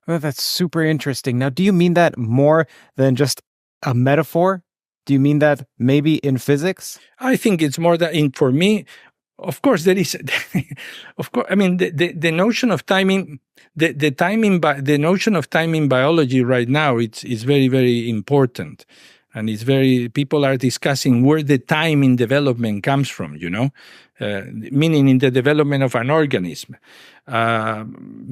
Well, that's super interesting. Now, do you mean that more than just a metaphor? Do you mean that maybe in physics? I think it's more that for me, of course, there is, of course, I mean, the notion of timing, the notion of time in biology right now, it's very, very important. And people are discussing where the time in development comes from, meaning in the development of an organism.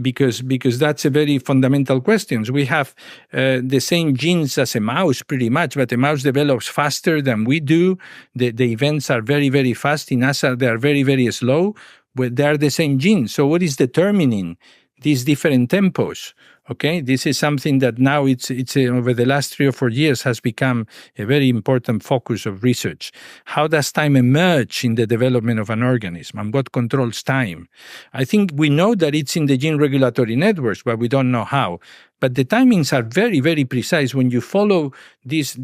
Because that's a very fundamental question. We have the same genes as a mouse pretty much, but a mouse develops faster than we do. The events are very, very fast. In us, they are very, very slow, but they are the same genes. So what is determining these different tempos? Okay, this is something that now it's over the last 3 or 4 years has become a very important focus of research. How does time emerge in the development of an organism, and what controls time? I think we know that it's in the gene regulatory networks, but we don't know how. But the timings are very, very precise. When you follow these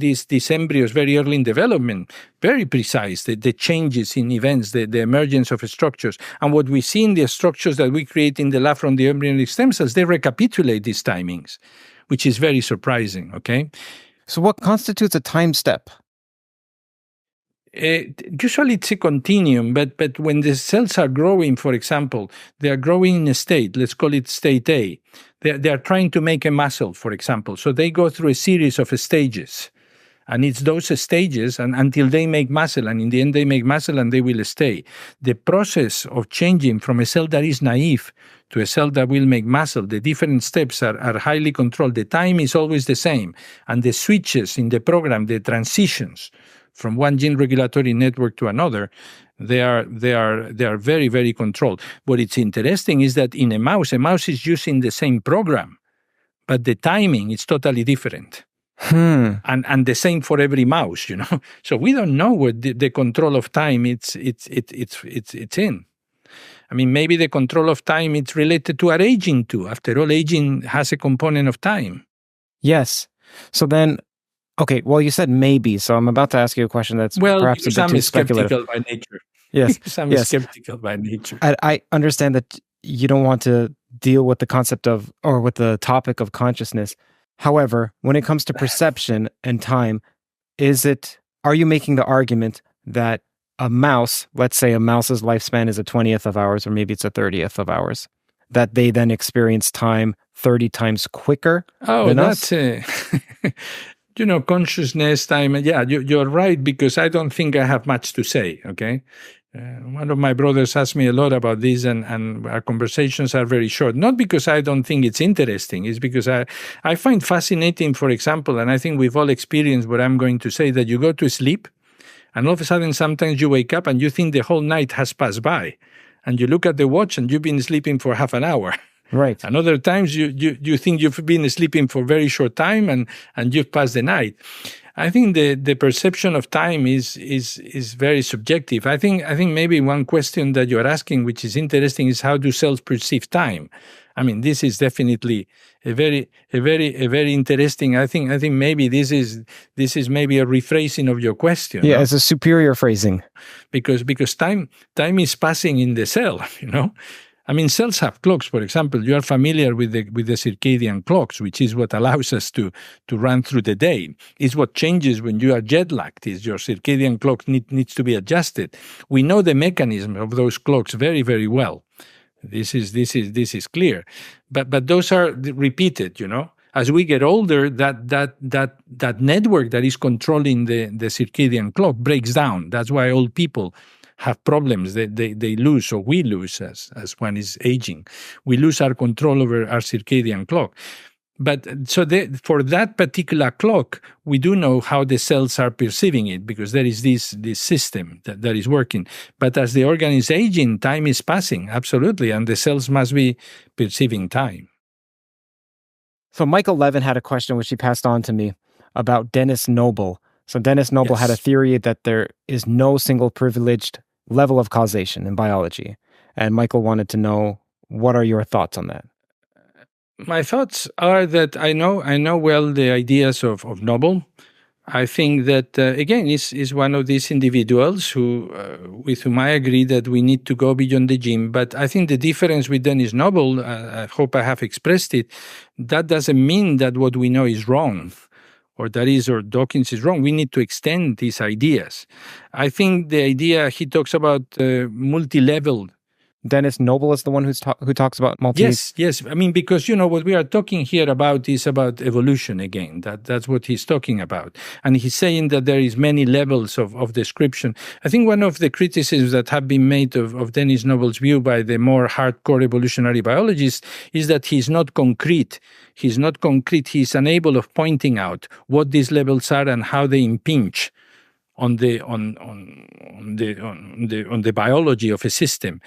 embryos very early in development, very precise, the changes in events, the emergence of structures. And what we see in the structures that we create in the lab from the embryonic stem cells, they recapitulate these timings, which is very surprising, okay? So what constitutes a time step? Usually it's a continuum, but when the cells are growing, for example, they are growing in a state, let's call it state A. They are trying to make a muscle, for example. So they go through a series of stages. And it's those stages and until they make muscle, and in the end they make muscle and they will stay. The process of changing from a cell that is naive to a cell that will make muscle, the different steps are highly controlled. The time is always the same. And the switches in the program, the transitions from one gene regulatory network to another, they are very, very controlled. What is interesting is that in a mouse is using the same program, but the timing is totally different. And the same for every mouse, So we don't know what the control of time it's in. I mean, maybe the control of time it's related to our aging too. After all, aging has a component of time. Yes. So then, okay, well, you said maybe, so I'm about to ask you a question that's perhaps a bit too speculative. Skeptical by nature. Yes. Some is skeptical by nature. I understand that you don't want to deal with the concept of, or with the topic of consciousness. However, when it comes to perception and time, are you making the argument that a mouse, let's say a mouse's lifespan is a 20th of ours, or maybe it's a 30th of ours, that they then experience time 30 times quicker than us? Consciousness, time. Yeah, you're right, because I don't think I have much to say, okay? One of my brothers asked me a lot about this, and our conversations are very short. Not because I don't think it's interesting, it's because I find fascinating, for example, and I think we've all experienced what I'm going to say, that you go to sleep, and all of a sudden sometimes you wake up and you think the whole night has passed by. And you look at the watch and you've been sleeping for half an hour. Right. And other times you think you've been sleeping for a very short time and you've passed the night. I think the perception of time is very subjective. I think maybe one question that you're asking, which is interesting, is how do cells perceive time? I mean, this is definitely a very interesting. I think maybe this is maybe a rephrasing of your question. Yeah, it's a superior phrasing. Because time is passing in the cell, I mean, cells have clocks. For example, you are familiar with the circadian clocks, which is what allows us to run through the day. It's what changes when you are jet lagged. Is your circadian clock needs to be adjusted. We know the mechanism of those clocks very, very well. This is clear, but those are repeated. As we get older, that network that is controlling the circadian clock breaks down. That's why old people have problems. They lose, or we lose as one is aging. We lose our control over our circadian clock. But for that particular clock, we do know how the cells are perceiving it, because there is this system that is working. But as the organ is aging, time is passing, absolutely, and the cells must be perceiving time. So Michael Levin had a question which he passed on to me about Dennis Noble. So Dennis Noble had a theory that there is no single privileged level of causation in biology. And Michael wanted to know, what are your thoughts on that? My thoughts are that I know well the ideas of Noble. I think that, again, is one of these individuals who, with whom I agree that we need to go beyond the gene. But I think the difference with Dennis Noble, I hope I have expressed it, that doesn't mean that what we know is wrong, or Dawkins is wrong. We need to extend these ideas. I think the idea he talks about multi-level. Dennis Noble is the one who talks about multi. Yes. I mean, because what we are talking here about is about evolution again. That's what he's talking about, and he's saying that there is many levels of description. I think one of the criticisms that have been made of Dennis Noble's view by the more hardcore evolutionary biologists is that he's not concrete. He's not concrete. He's unable of pointing out what these levels are and how they impinge on the biology of a system.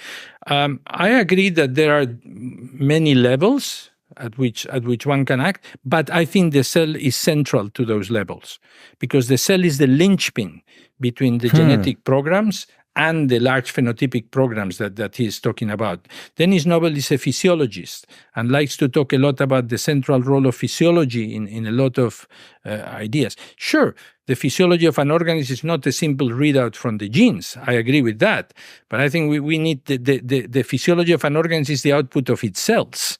I agree that there are many levels at which one can act, but I think the cell is central to those levels, because the cell is the linchpin between the genetic programs and the large phenotypic programs that he's talking about. Dennis Noble is a physiologist and likes to talk a lot about the central role of physiology in a lot of ideas. Sure, the physiology of an organism is not a simple readout from the genes. I agree with that. But I think we need the physiology of an organism is the output of its cells.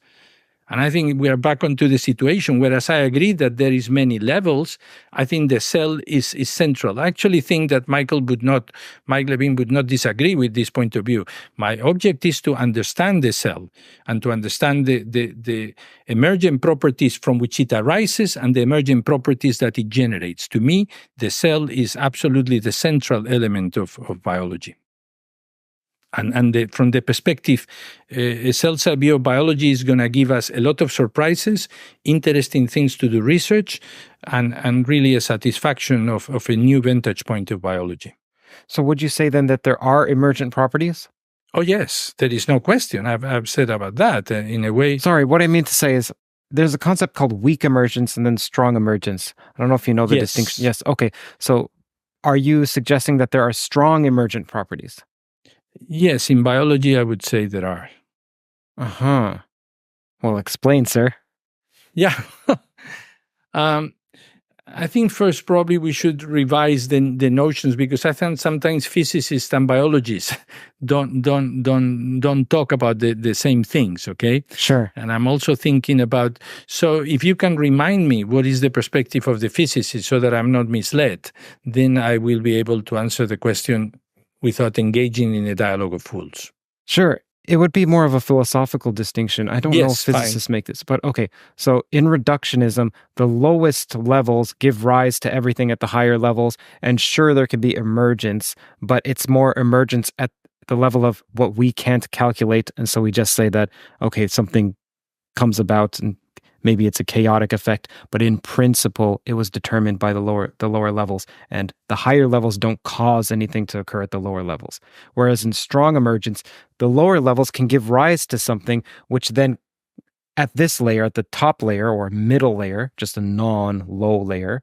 And I think we are back onto the situation, whereas I agree that there is many levels, I think the cell is central. I actually think that Mike Levine would not disagree with this point of view. My object is to understand the cell and to understand the emergent properties from which it arises and the emergent properties that it generates. To me, the cell is absolutely the central element of biology. And from the perspective, cell biobiology is going to give us a lot of surprises, interesting things to do research, and really a satisfaction of a new vantage point of biology. So would you say then that there are emergent properties? Oh, yes, there is no question. I've said about that in a way. Sorry, what I mean to say is there's a concept called weak emergence and then strong emergence. I don't know if you know the distinction. Yes, okay. So are you suggesting that there are strong emergent properties? Yes, in biology, I would say there are. Uh-huh. Well, explain, sir. Yeah. I think first probably we should revise the notions, because I think sometimes physicists and biologists don't talk about the same things, okay? Sure. And I'm also thinking about, so if you can remind me what is the perspective of the physicist so that I'm not misled, then I will be able to answer the question without engaging in a dialogue of fools. Sure. It would be more of a philosophical distinction. I don't know if physicists make this, but okay. So in reductionism, the lowest levels give rise to everything at the higher levels. And sure, there can be emergence, but it's more emergence at the level of what we can't calculate. And so we just say that, okay, something comes about and maybe it's a chaotic effect, but in principle, it was determined by the lower levels, and the higher levels don't cause anything to occur at the lower levels. Whereas in strong emergence, the lower levels can give rise to something which then at this layer, at the top layer or middle layer, just a non-low layer,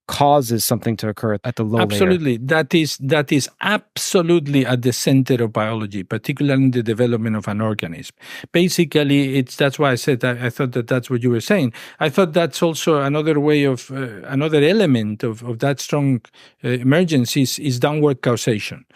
causes something to occur at the low absolutely. layer. That is absolutely at the center of biology, particularly in the development of an organism. Basically, that's why I said I thought that's what you were saying. I thought that's also another way of another element of that strong emergence is downward causation.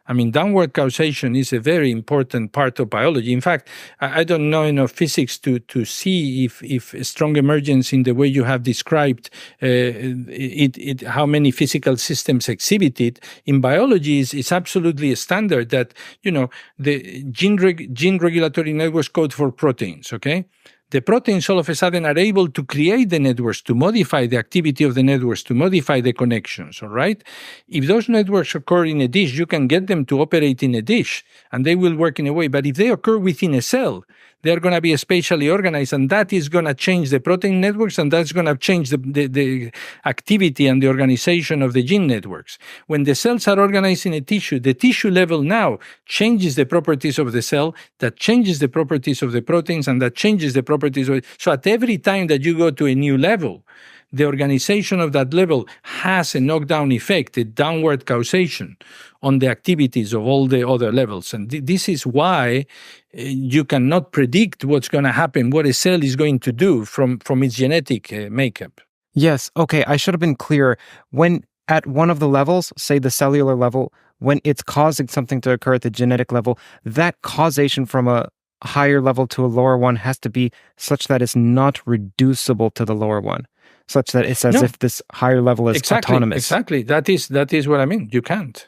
I mean, downward causation is a very important part of biology. In fact, I don't know enough physics to see if a strong emergence in the way you have described how many physical systems exhibit it. In biology, is absolutely a standard that, the gene regulatory networks code for proteins, okay? The proteins all of a sudden are able to create the networks, to modify the activity of the networks, to modify the connections, all right? If those networks occur in a dish, you can get them to operate in a dish, and they will work in a way. But if they occur within a cell, they're going to be spatially organized, and that is going to change the protein networks, and that's going to change the activity and the organization of the gene networks. When the cells are organized in a tissue, the tissue level now changes the properties of the cell, that changes the properties of the proteins, and that changes the properties of it. So at every time that you go to a new level, the organization of that level has a knockdown effect, a downward causation on the activities of all the other levels. And this is why you cannot predict what's going to happen, what a cell is going to do from its genetic makeup. Yes. Okay. I should have been clearer. When at one of the levels, say the cellular level, when it's causing something to occur at the genetic level, that causation from a higher level to a lower one has to be such that it's not reducible to the lower one, such that it's as No, if this higher level is autonomous. exactly. That is what I mean. You can't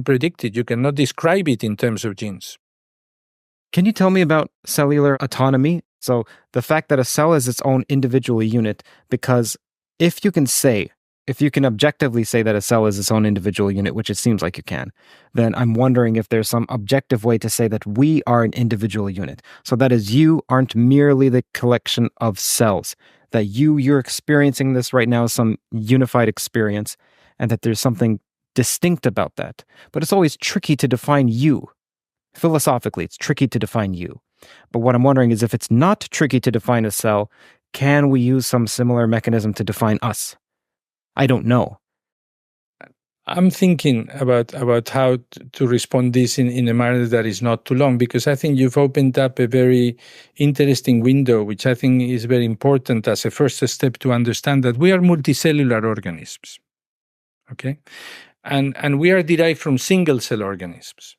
predict it. You cannot describe it in terms of genes. Can you tell me about cellular autonomy? So the fact that a cell is its own individual unit, because if you can objectively say that a cell is its own individual unit, which it seems like you can, then I'm wondering if there's some objective way to say that we are an individual unit. So that is, you aren't merely the collection of cells, that you're experiencing this right now as some unified experience, and that there's something distinct about that. But it's always tricky to define you. Philosophically, it's tricky to define you. But what I'm wondering is, if it's not tricky to define a cell, can we use some similar mechanism to define us? I don't know. I'm thinking about how to respond this in a manner that is not too long, because I think you've opened up a very interesting window, which I think is very important as a first step to understand that we are multicellular organisms. Okay? And we are derived from single cell organisms.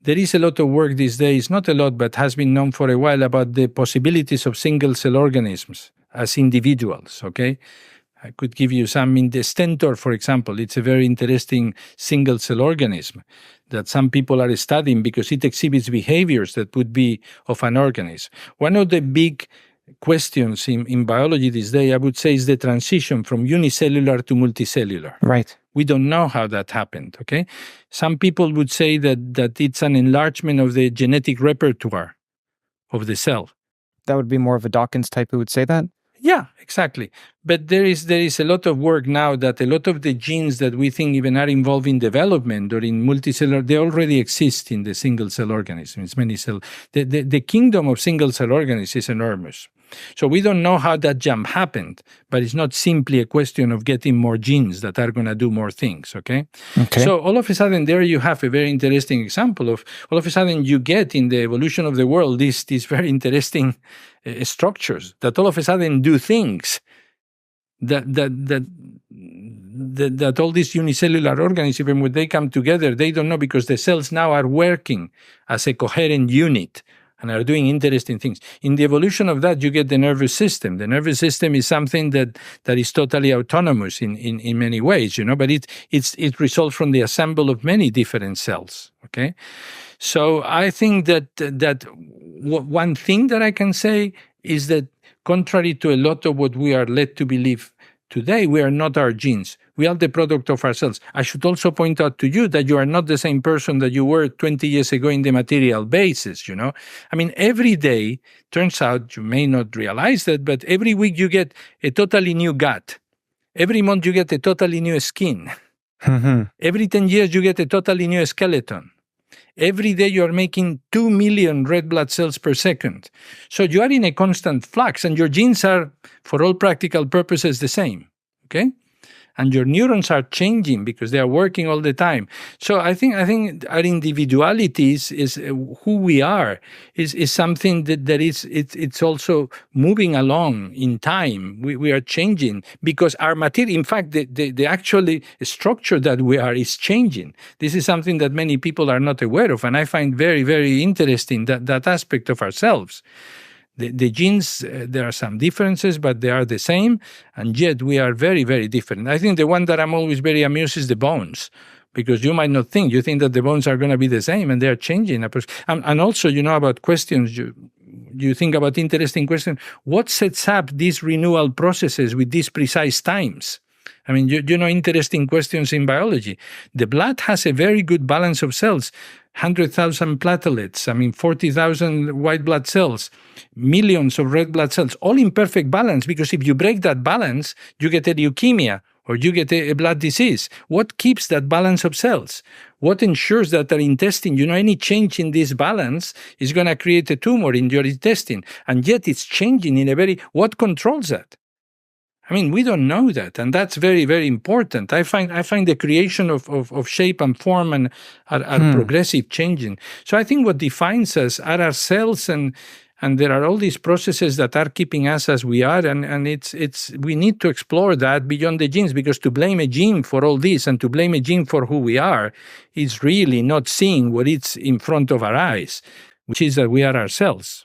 There is a lot of work these days, not a lot, but has been known for a while, about the possibilities of single cell organisms as individuals, okay? I could give you some. In the stentor, for example, it's a very interesting single cell organism that some people are studying because it exhibits behaviors that would be of an organism. One of the big questions in biology this day, I would say, is the transition from unicellular to multicellular. Right. We don't know how that happened, okay? Some people would say that it's an enlargement of the genetic repertoire of the cell. That would be more of a Dawkins type who would say that? Yeah, exactly. But there is a lot of work now that a lot of the genes that we think even are involved in development or in multicellular, they already exist in the single cell organisms, many cell. The kingdom of single cell organisms is enormous. So we don't know how that jump happened, but it's not simply a question of getting more genes that are going to do more things, okay? So all of a sudden there you have a very interesting example of, all of a sudden you get in the evolution of the world these very interesting structures that all of a sudden do things that all these unicellular organisms, even when they come together, they don't know, because the cells now are working as a coherent unit and are doing interesting things. In the evolution of that, you get the nervous system. The nervous system is something that is totally autonomous in many ways, but it results from the assemble of many different cells, okay? So I think that one thing that I can say is that, contrary to a lot of what we are led to believe today, we are not our genes. We are the product of ourselves. I should also point out to you that you are not the same person that you were 20 years ago in the material basis, I mean, every day, turns out, you may not realize that, but every week you get a totally new gut. Every month you get a totally new skin. Every 10 years you get a totally new skeleton. Every day you are making 2 million red blood cells per second. So you are in a constant flux, and your genes are, for all practical purposes, the same, okay? And your neurons are changing because they are working all the time. So I think our individuality is who we are, is something that it's also moving along in time. We are changing because our material, in fact, the actually structure that we are is changing. This is something that many people are not aware of, and I find very, very interesting that aspect of ourselves. The genes, there are some differences, but they are the same, and yet we are very, very different. I think the one that I'm always very amused is the bones, because you might not think. You think that the bones are going to be the same, and they are changing. And also, about questions, you think about interesting questions. What sets up these renewal processes with these precise times? I mean, interesting questions in biology. The blood has a very good balance of cells. 100,000 platelets, 40,000 white blood cells, millions of red blood cells, all in perfect balance, because if you break that balance, you get a leukemia or you get a blood disease. What keeps that balance of cells? What ensures that our intestine, any change in this balance is going to create a tumor in your intestine, and yet it's changing what controls that? We don't know that, and that's very, very important. I find the creation of shape and form and are progressive changing. So I think what defines us are our cells and And there are all these processes that are keeping us as we are, and it's we need to explore that beyond the genes, because to blame a gene for all this and to blame a gene for who we are is really not seeing what it's in front of our eyes, which is that we are ourselves.